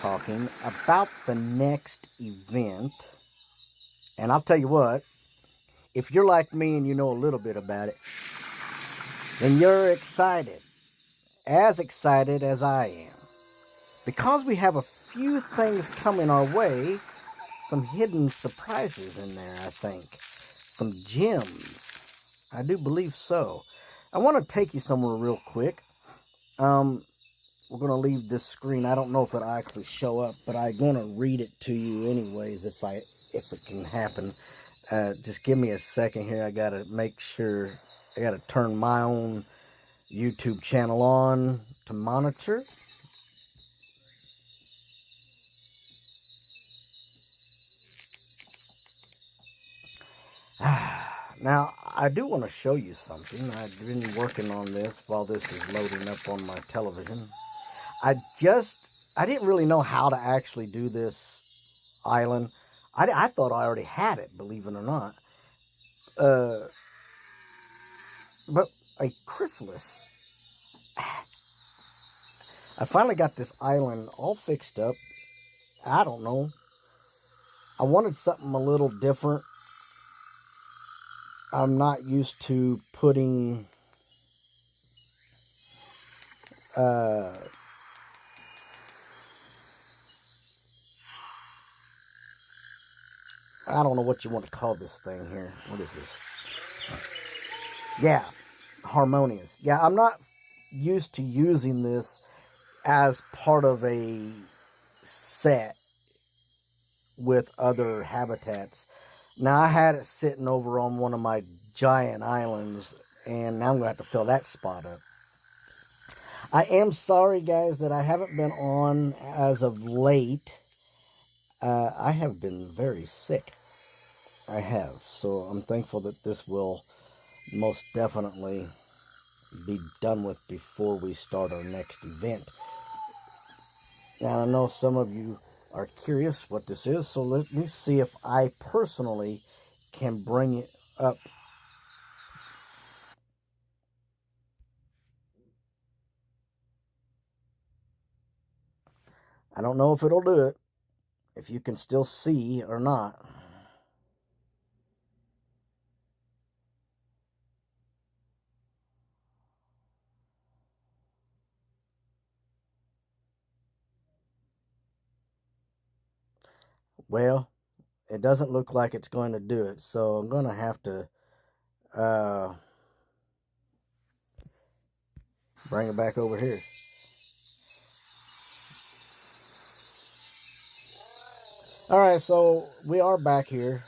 talking about the next event. And I'll tell you what, if you're like me and you know a little bit about it, then you're as excited as I am. Because we have a few things coming our way, some hidden surprises in there, I think. Some gems. I do believe so. I want to take you somewhere real quick. We're going to leave this screen. I don't know if it'll actually show up, but I'm going to read it to you anyways if it can happen. Just give me a second here. I got to make sure. I got to turn my own YouTube channel on to monitor. Now, I do want to show you something. I've been working on this while this is loading up on my television. I didn't really know how to actually do this island. I thought I already had it, believe it or not. But a chrysalis. I finally got this island all fixed up. I don't know. I wanted something a little different. I'm not used to putting I don't know what you want to call this thing here. What is this? Yeah, harmonious. Yeah, I'm not used to using this as part of a set with other habitats. Now, I had it sitting over on one of my giant islands, and now I'm going to have to fill that spot up. I am sorry, guys, that I haven't been on as of late. I have been very sick. I have. So I'm thankful that this will most definitely be done with before we start our next event. Now, I know some of you are curious what this is, so let me see if I personally can bring it up. I don't know if it'll do it, if you can still see or not. Well, it doesn't look like it's going to do it, so I'm going to have to bring it back over here. Alright, so we are back here.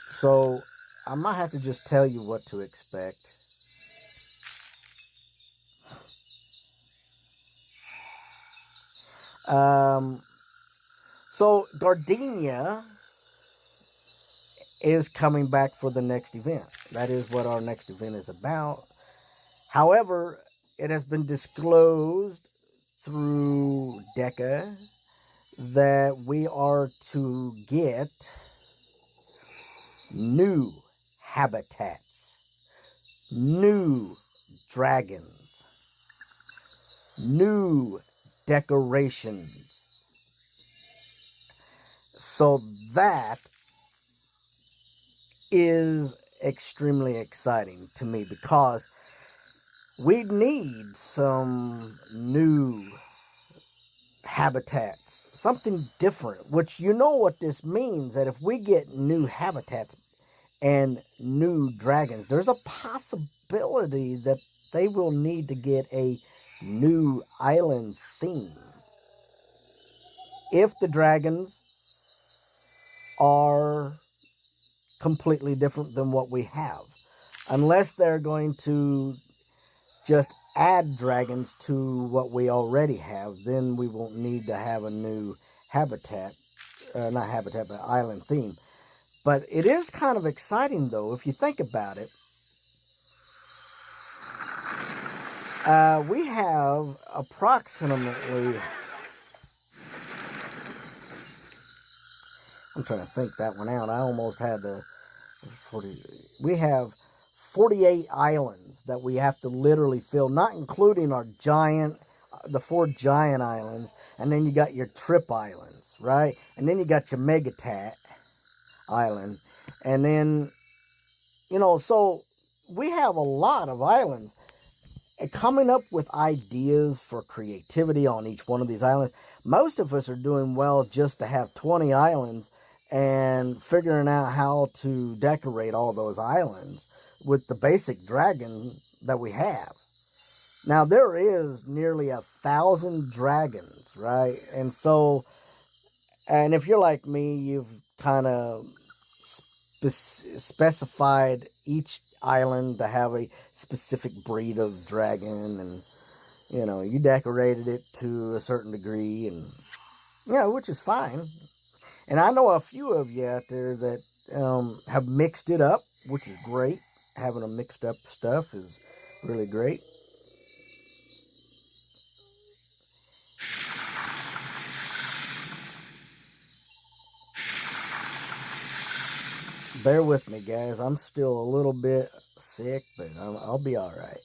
So I might have to just tell you what to expect. So Gardenia is coming back for the next event. That is what our next event is about. However, it has been disclosed through DECA that we are to get new habitats, new dragons, new decorations. So that is extremely exciting to me because we need some new habitats, something different, which you know what this means, that if we get new habitats and new dragons, there's a possibility that they will need to get a new island theme. If the dragons are completely different than what we have. Unless they're going to just add dragons to what we already have, then we won't need to have a new habitat. Not habitat, but island theme. But it is kind of exciting, though, if you think about it. We have approximately... I'm trying to think that one out. I almost had the 40. We have 48 islands that we have to literally fill, not including our the 4 giant islands. and then you got your trip islands, right? And then you got your Megatat island, and then, so we have a lot of islands. And coming up with ideas for creativity on each one of these islands, most of us are doing well just to have 20 islands and figuring out how to decorate all those islands with the basic dragon that we have. Now, there is nearly 1,000 dragons, right? And if you're like me, you've kind of specified each island to have a specific breed of dragon, and you decorated it to a certain degree, and which is fine. And I know a few of you out there that have mixed it up, which is great. Having a mixed up stuff is really great. Bear with me, guys. I'm still a little bit sick, but I'll be all right.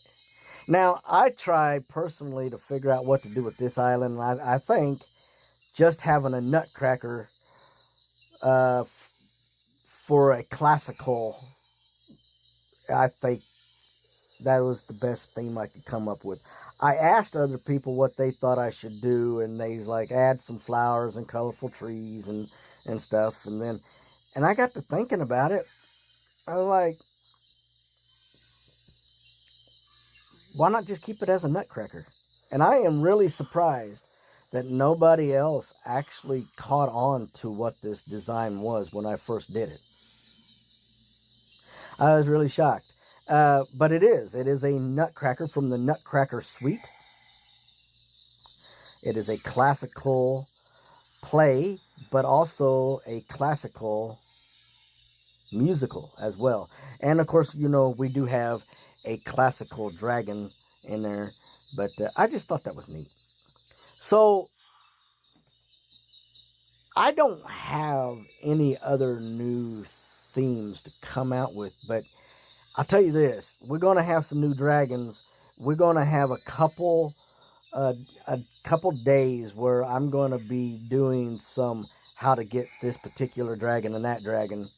Now, I tried personally to figure out what to do with this island, and I think just having a nutcracker for a classical, I think that was the best theme I could come up with. I asked other people what they thought I should do, and they like add some flowers and colorful trees and stuff, and I got to thinking about it. I was like, why not just keep it as a nutcracker? And I am really surprised that nobody else actually caught on to what this design was when I first did it. I was really shocked. But it is a nutcracker from the Nutcracker Suite. It is a classical play, but also a classical musical as well. And of course, we do have a classical dragon in there, but I just thought that was neat. So I don't have any other new themes to come out with, but I'll tell you this, we're going to have some new dragons. We're going to have a couple days where I'm going to be doing some how to get this particular dragon and that dragon.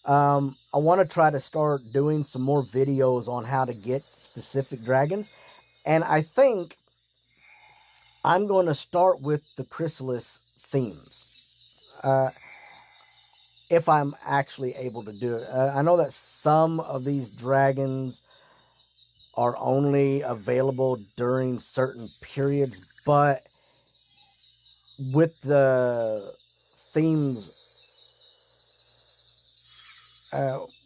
I want to try to start doing some more videos on how to get specific dragons. And I think I'm going to start with the Chrysalis themes. If I'm actually able to do it. I know that some of these dragons are only available during certain periods, but with the themes,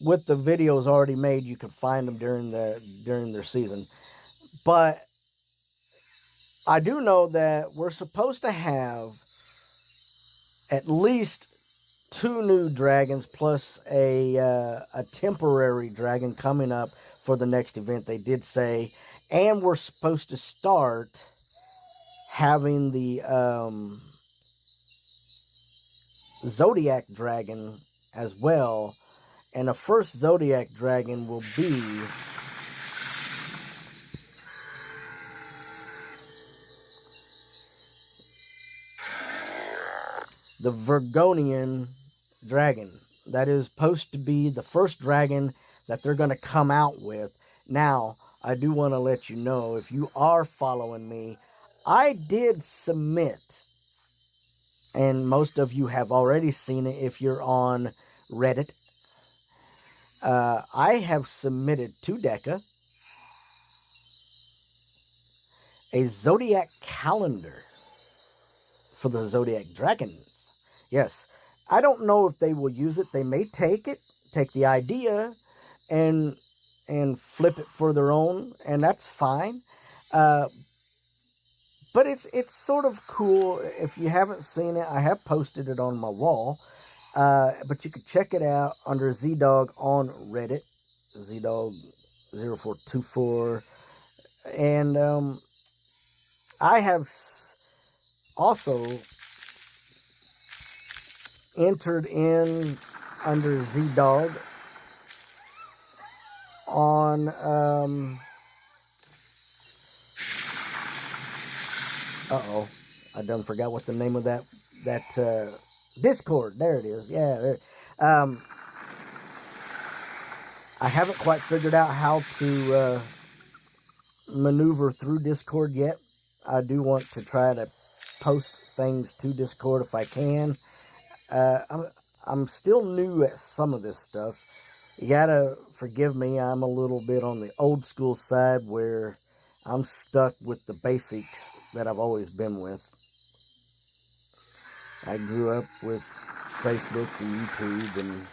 with the videos already made, you can find them during their season. But I do know that we're supposed to have at least 2 new dragons plus a temporary dragon coming up for the next event, they did say. And we're supposed to start having the Zodiac dragon as well. And the first Zodiac dragon will be the Vergonian dragon. That is supposed to be the first dragon that they're going to come out with. Now, I do want to let you know, if you are following me, I did submit, and most of you have already seen it if you're on Reddit. I have submitted to DECA a Zodiac calendar for the Zodiac dragons. Yes, I don't know if they will use it. They may take the idea and flip it for their own, and that's fine. But it's sort of cool. If you haven't seen it, I have posted it on my wall. But you can check it out under ZDog on Reddit, ZDog0424. And I have also entered in under ZDog on I done forgot what the name of that Discord. There it is. Yeah. I haven't quite figured out how to maneuver through Discord yet. I do want to try to post things to Discord if I can. I'm still new at some of this stuff. You gotta forgive me, I'm a little bit on the old school side where I'm stuck with the basics that I've always been with. I grew up with Facebook and YouTube, and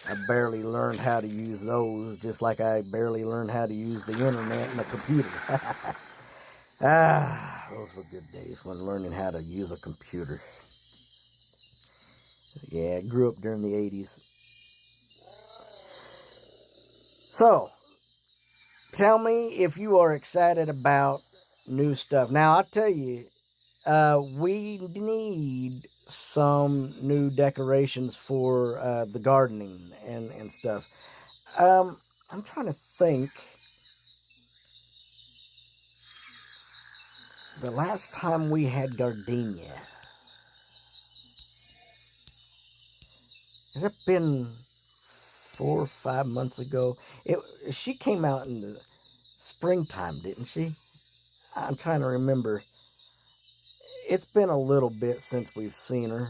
I barely learned how to use those, just like I barely learned how to use the internet and a computer. Those were good days when learning how to use a computer. Yeah, I grew up during the 80s. So, tell me if you are excited about new stuff. Now, I'll tell you, we need some new decorations for the gardening and stuff. I'm trying to think. The last time we had gardenia, has it been 4 or 5 months ago? She came out in the springtime, didn't she? I'm trying to remember. It's been a little bit since we've seen her.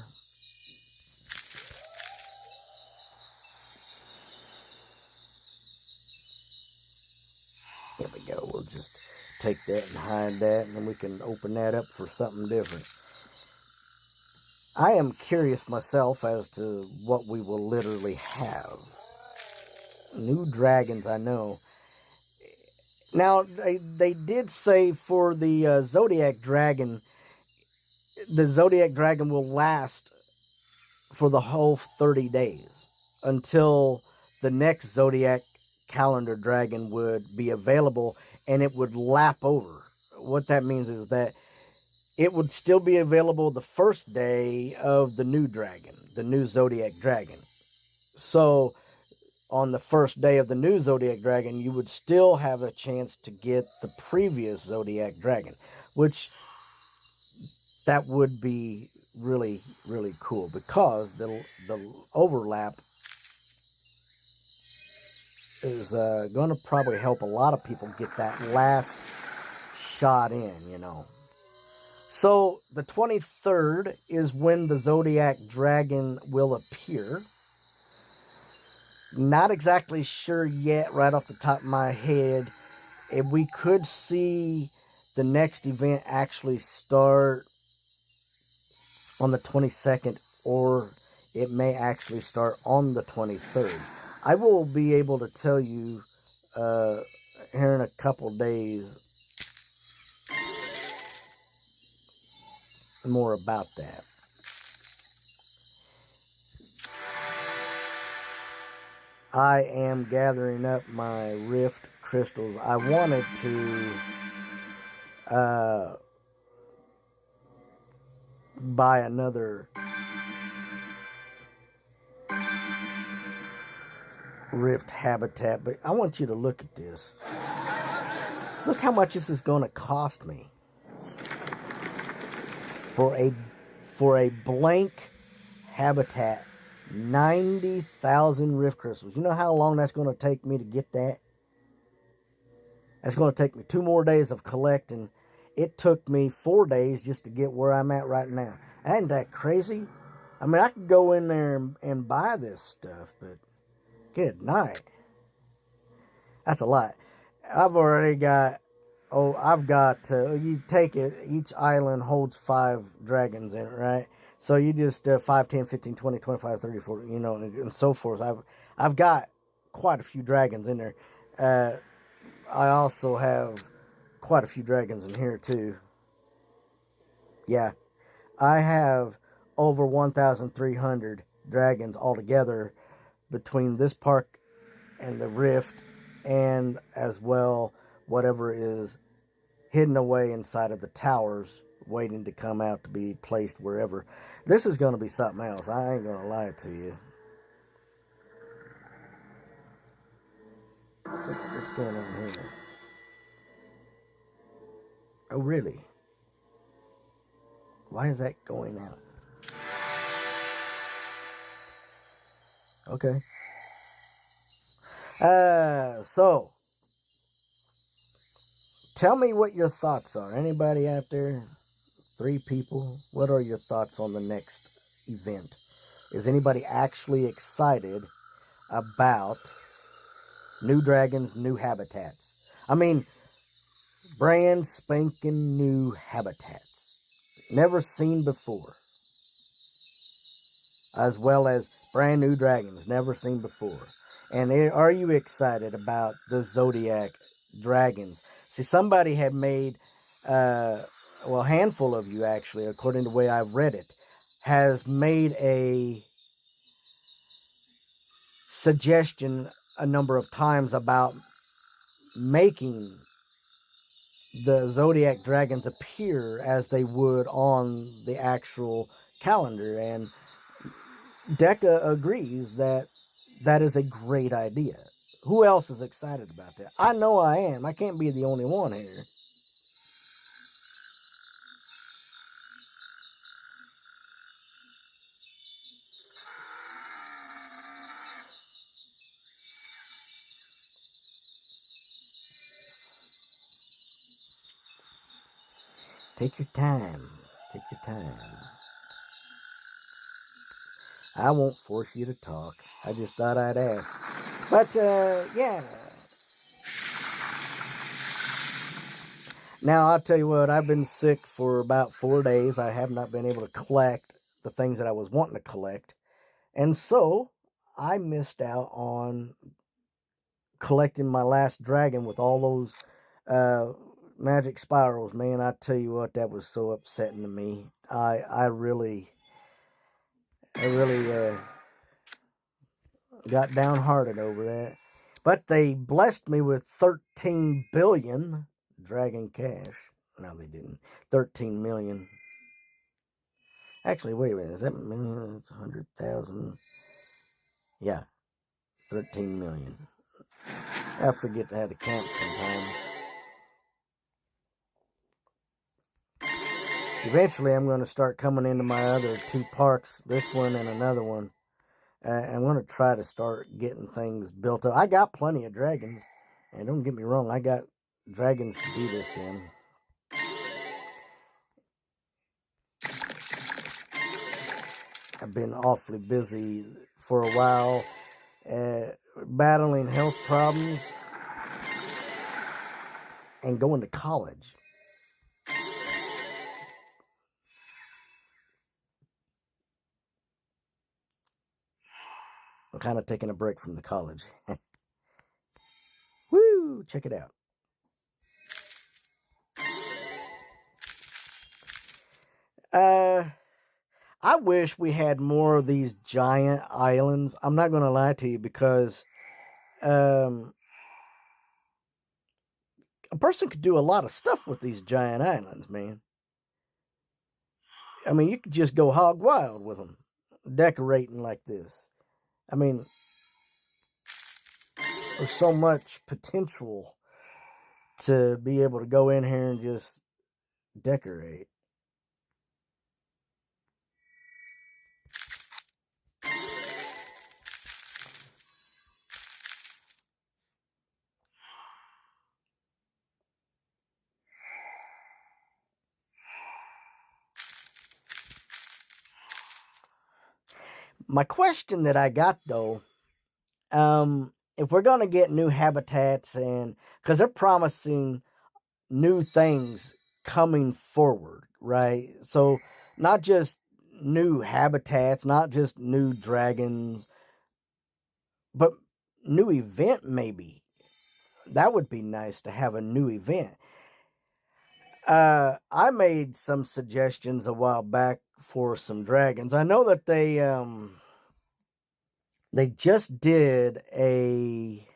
Here we go. We'll just take that and hide that, and then we can open that up for something different. I am curious myself as to what we will literally have. New dragons, I know. Now, they did say for the Zodiac Dragon, the Zodiac Dragon will last for the whole 30 days until the next Zodiac Calendar Dragon would be available, and it would lap over. What that means is that it would still be available the first day of the new dragon, the new Zodiac Dragon. So, on the first day of the new Zodiac Dragon, you would still have a chance to get the previous Zodiac Dragon, which that would be really, really cool, because the overlap is going to probably help a lot of people get that last shot in, you know. So, the 23rd is when the Zodiac Dragon will appear. Not exactly sure yet, right off the top of my head, if we could see the next event actually start on the 22nd, or it may actually start on the 23rd. I will be able to tell you here in a couple days more about that. I am gathering up my Rift crystals. I wanted to buy another Rift habitat, but I want you to look at this. Look how much this is going to cost me for a blank habitat. 90,000 Rift crystals. You know how long that's going to take me to get that? That's going to take me 2 more days of collecting. It took me 4 days just to get where I'm at right now. Ain't that crazy? I mean, I could go in there and buy this stuff, but good night. That's a lot. I've already got, you take it, each island holds 5 dragons in it, right? So you just 5, 10, 15, 20, 25, 30, 40, you know, and so forth. I've got quite a few dragons in there. I also have quite a few dragons in here too. Yeah, I have over 1,300 dragons altogether between this park and the Rift, and as well whatever is hidden away inside of the towers, waiting to come out to be placed wherever. This is going to be something else. I ain't going to lie to you. What's going on here? Oh, really? Why is that going out? Okay. So tell me what your thoughts are. Anybody out there? 3 people. What are your thoughts on the next event? Is anybody actually excited about new dragons, new habitats? I mean, brand spanking new habitats. Never seen before. As well as brand new dragons, never seen before. And are you excited about the Zodiac dragons? See, somebody had made, well, a handful of you actually, according to the way I've read it, has made a suggestion a number of times about making the Zodiac dragons appear as they would on the actual calendar. And Deca agrees that that is a great idea. Who else is excited about that? I know I am. I can't be the only one here. Take your time. Take your time. I won't force you to talk. I just thought I'd ask. But, yeah. Now, I'll tell you what, I've been sick for about 4 days. I have not been able to collect the things that I was wanting to collect. And so, I missed out on collecting my last dragon with all those magic spirals. Man, I tell you what, that was so upsetting to me. I really got downhearted over that. But they blessed me with 13 billion dragon cash. No, they didn't. 13 million. Actually, wait a minute. Is that million? It's 100,000. Yeah, 13 million. I forget to have the count sometimes. Eventually, I'm going to start coming into my other 2 parks, this one and another one. I'm going to try to start getting things built up. I got plenty of dragons, and don't get me wrong, I got dragons to do this in. I've been awfully busy for a while, battling health problems and going to college. I'm kind of taking a break from the college. Woo! Check it out. I wish we had more of these giant islands. I'm not going to lie to you because a person could do a lot of stuff with these giant islands, man. I mean, you could just go hog wild with them, decorating like this. I mean, there's so much potential to be able to go in here and just decorate. My question that I got though, if we're going to get new habitats, and because they're promising new things coming forward, right? So not just new habitats, not just new dragons, but new event maybe. That would be nice to have a new event. I made some suggestions a while back for some dragons. I know that they just did a,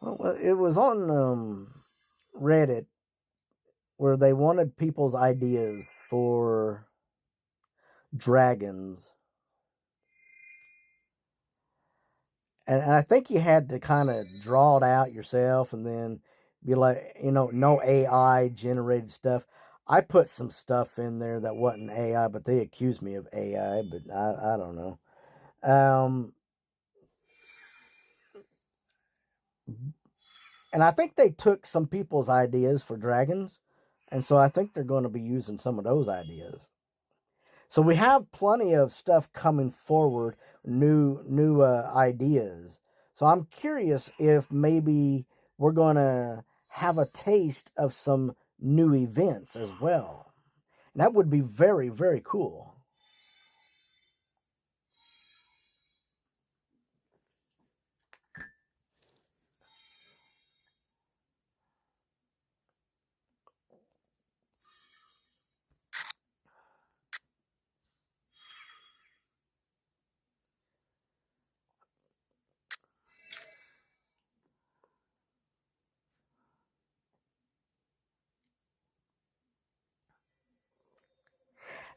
well, it was on Reddit where they wanted people's ideas for dragons. And I think you had to kind of draw it out yourself and then Be like, no AI generated stuff. I put some stuff in there that wasn't AI, but they accused me of AI, but I don't know. And I think they took some people's ideas for dragons, and so I think they're going to be using some of those ideas. So we have plenty of stuff coming forward, new ideas. So I'm curious if maybe we're going to have a taste of some new events as well. And that would be very, very cool.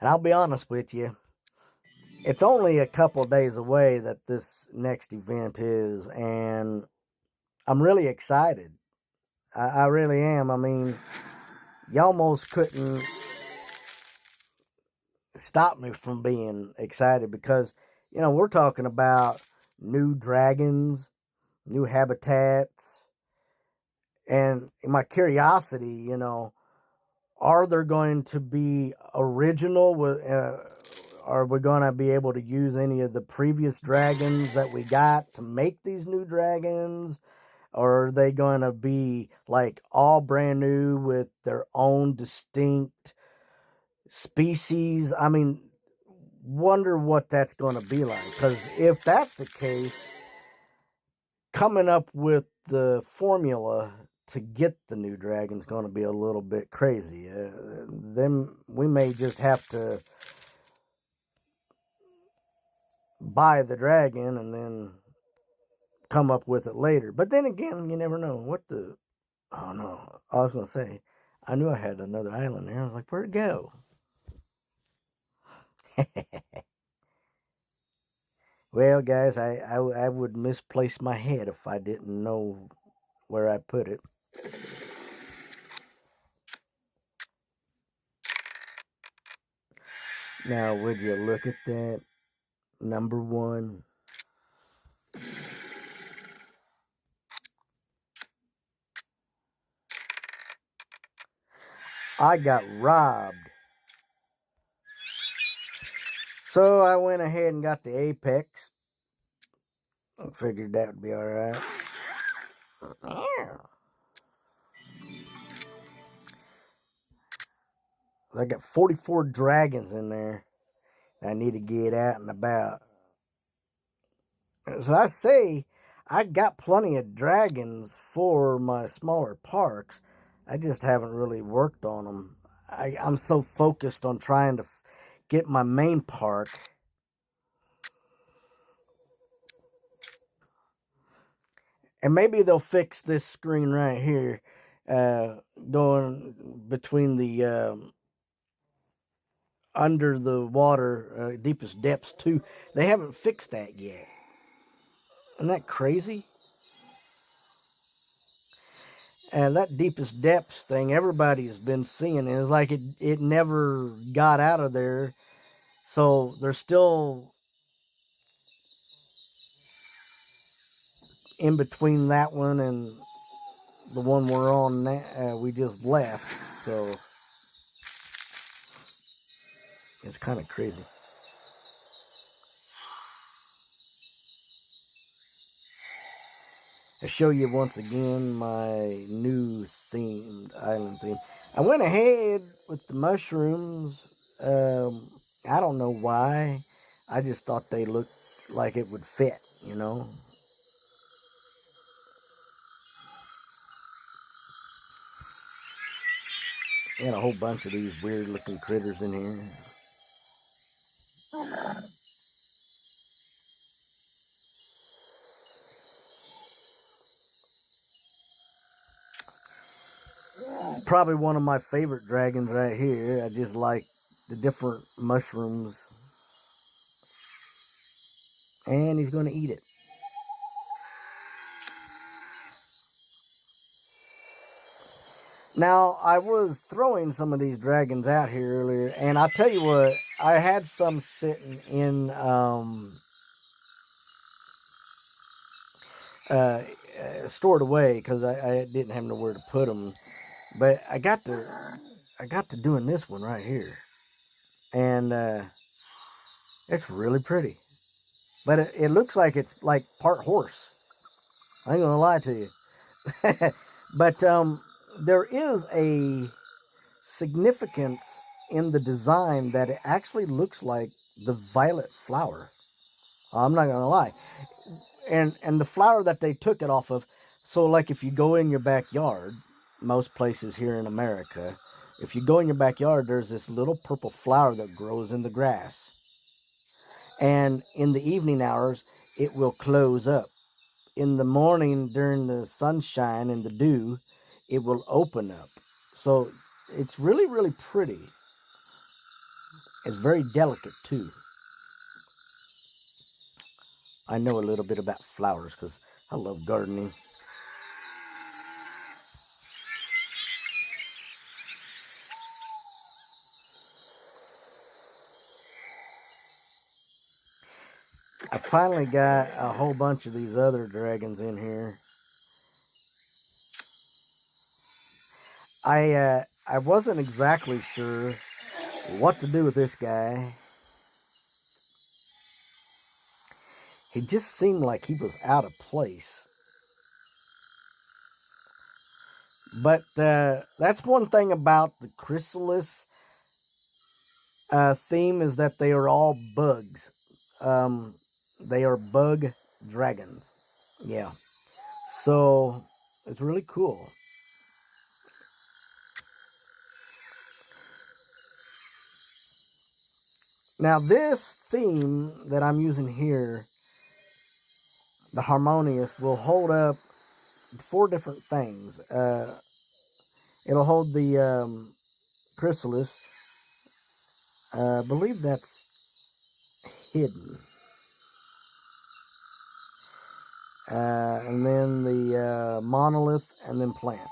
And I'll be honest with you, it's only a couple of days away that this next event is, and I'm really excited. I really am. I mean, you almost couldn't stop me from being excited because, we're talking about new dragons, new habitats, and my curiosity, are there going to be original? Are we going to be able to use any of the previous dragons that we got to make these new dragons? Or are they going to be like all brand new with their own distinct species? I mean, wonder what that's going to be like. Because if that's the case, coming up with the formula to get the new dragon is going to be a little bit crazy. Then we may just have to buy the dragon and then come up with it later. But then again, you never know. Oh no, I was going to say, I knew I had another island there. I was like, where'd it go? Well, guys, I would misplace my head if I didn't know where I put it. Now, would you look at that? Number one. I got robbed. So I went ahead and got the Apex. I figured that would be alright. I got 44 dragons in there I need to get out and about. So I say, I got plenty of dragons for my smaller parks. I just haven't really worked on them. I'm so focused on trying to get my main park. And maybe they'll fix this screen right here, going between the under the water, deepest depths too. They haven't fixed that yet. Isn't that crazy? And that deepest depths thing, everybody's been seeing, and it's like it never got out of there. So they're still in between that one and the one we're on now. We just left, so it's kind of crazy. I show you once again my new themed island theme. I went ahead with the mushrooms. I don't know why. I just thought they looked like it would fit. And a whole bunch of these weird looking critters in here. Probably one of my favorite dragons right here. I just like the different mushrooms. And he's going to eat it. Now, I was throwing some of these dragons out here earlier, and I'll tell you what, I had some sitting in stored away because I didn't have nowhere to put them. But I got to doing this one right here, and it's really pretty. But it looks like it's like part horse. I ain't gonna lie to you. But there is a significance in the design that it actually looks like the violet flower. I'm not gonna lie, and the flower that they took it off of. So like if you go in your backyard, most places here in America, if you go in your backyard, there's this little purple flower that grows in the grass, and in the evening hours it will close up. In the morning during the sunshine and the dew, it will open up. So it's really, really pretty. It's very delicate too. I know a little bit about flowers because I love gardening. I finally got a whole bunch of these other dragons in here. I wasn't exactly sure what to do with this guy. He just seemed like he was out of place. But that's one thing about the Chrysalis theme is that they are all bugs. They are bug dragons. Yeah. So it's really cool. Now this theme that I'm using here, the Harmonious, will hold up 4 different things. It'll hold the Chrysalis. I believe that's hidden. And then the monolith, and then plant.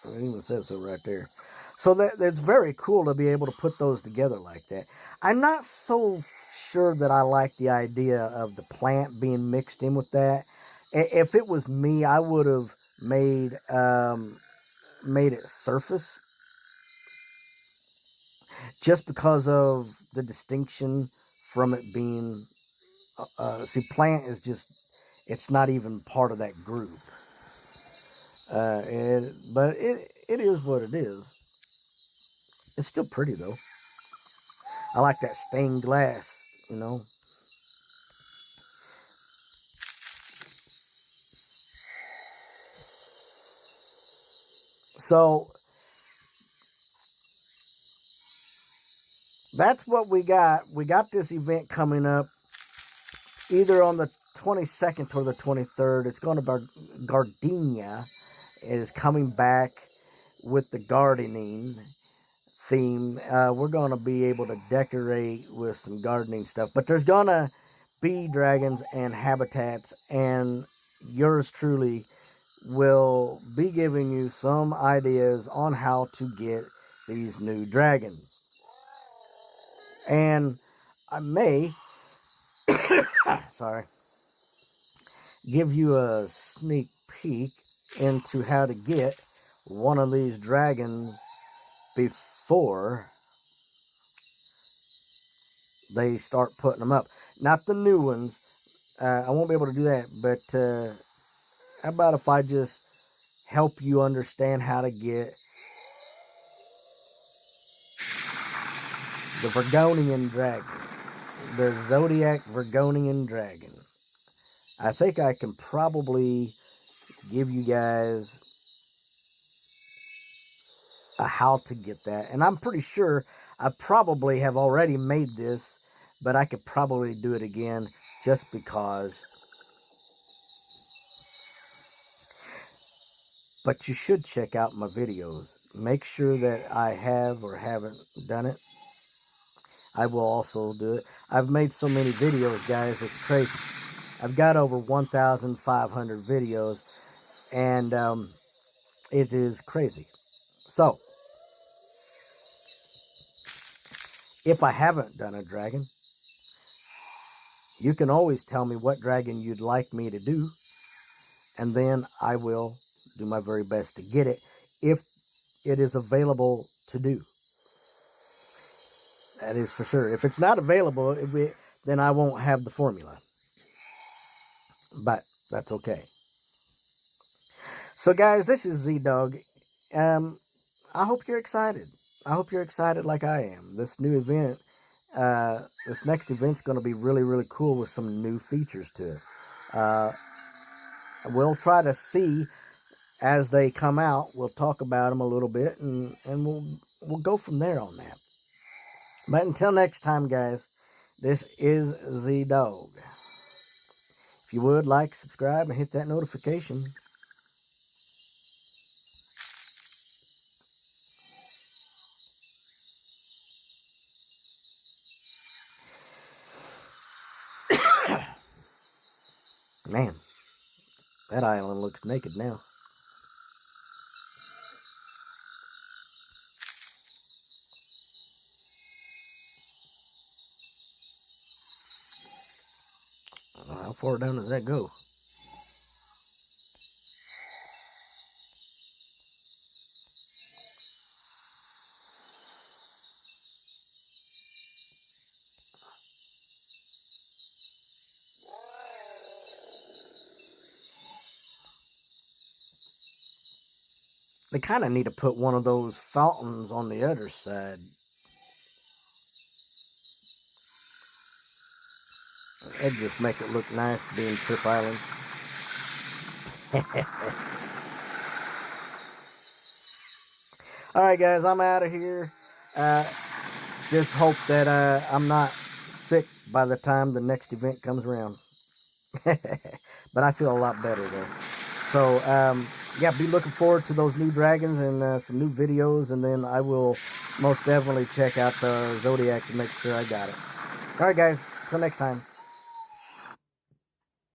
It even says so right there. So that's very cool to be able to put those together like that. I'm not so sure that I like the idea of the plant being mixed in with that. If it was me, I would have made it surface, just because of the distinction from it being. See, plant is just, it's not even part of that group. But it is what it is. It's still pretty though. I like that stained glass, you know. So that's what we got. We got this event coming up either on the 22nd or the 23rd. It's going to be Gardenia. It is coming back with the gardening theme. We're going to be able to decorate with some gardening stuff, but there's going to be dragons and habitats, and yours truly will be giving you some ideas on how to get these new dragons. And I may sorry, give you a sneak peek into how to get one of these dragons before they start putting them up. Not the new ones. I won't be able to do that, but how about if I just help you understand how to get the Vergonian dragon, the Zodiac Vergonian dragon. I think I can probably give you guys a how to get that. And I'm pretty sure I probably have already made this, but I could probably do it again just because. But you should check out my videos. Make sure that I have or haven't done it. I will also do it. I've made so many videos, guys, it's crazy. I've got over 1,500 videos, and it is crazy. So, if I haven't done a dragon, you can always tell me what dragon you'd like me to do, and then I will do my very best to get it if it is available to do. That is for sure. If it's not available, then I won't have the formula. But that's okay. So guys, this is Z-Dog. I hope you're excited. I hope you're excited like I am. This new event, this next event's going to be really, really cool with some new features to it. We'll try to see as they come out. We'll talk about them a little bit, and we'll go from there on that. But until next time, guys, this is Z-Dog. If you would, like, subscribe, and hit that notification. Man, that island looks naked now. How far down does that go? They kind of need to put one of those fountains on the other side. That'd just make it look nice to be in Trip Island. Alright guys, I'm out of here. Just hope that I'm not sick by the time the next event comes around. But I feel a lot better though. So, yeah, be looking forward to those new dragons and some new videos. And then I will most definitely check out the Zodiac to make sure I got it. Alright guys, till next time.